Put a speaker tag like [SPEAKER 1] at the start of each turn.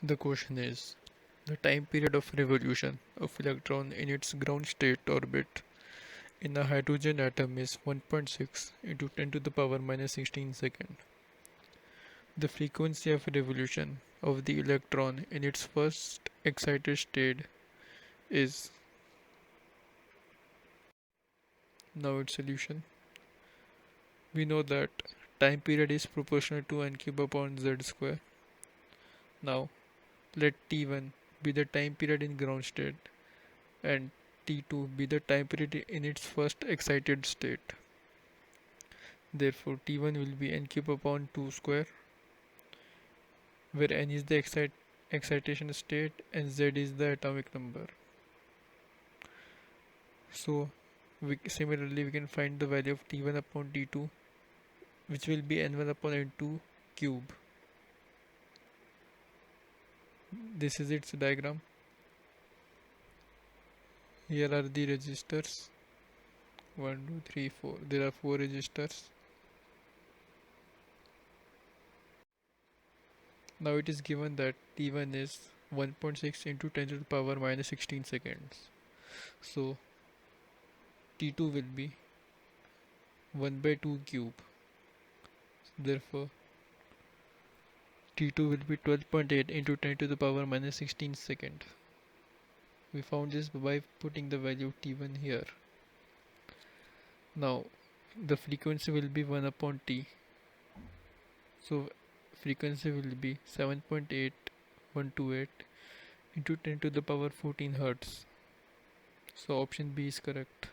[SPEAKER 1] The question is, the time period of revolution of electron in its ground state orbit in a hydrogen atom is 1.6 into 10 to the power minus 16 second. The frequency of revolution of the electron in its first excited state is. Now its solution. We know that time period is proportional to n cube upon z square. Now let T1 be the time period in ground state and T2 be the time period in its first excited state. Therefore T1 will be n cube upon 2 square, where n is the excitation state and z is the atomic number. So similarly we can find the value of T1 upon T2, which will be n1 upon n2 cube. This is its diagram. Here are the resistors. 1, 2, 3, 4. There are 4 resistors. Now it is given that T1 is 1.6 into 10 to the power minus 16 seconds. So T2 will be 1 by 2 cube. Therefore T2 will be 12.8 into 10 to the power minus 16 second. We found this by putting the value of T1 here. Now the frequency will be 1 upon T. So frequency will be 7.8128 into 10 to the power 14 Hertz. So option B is correct.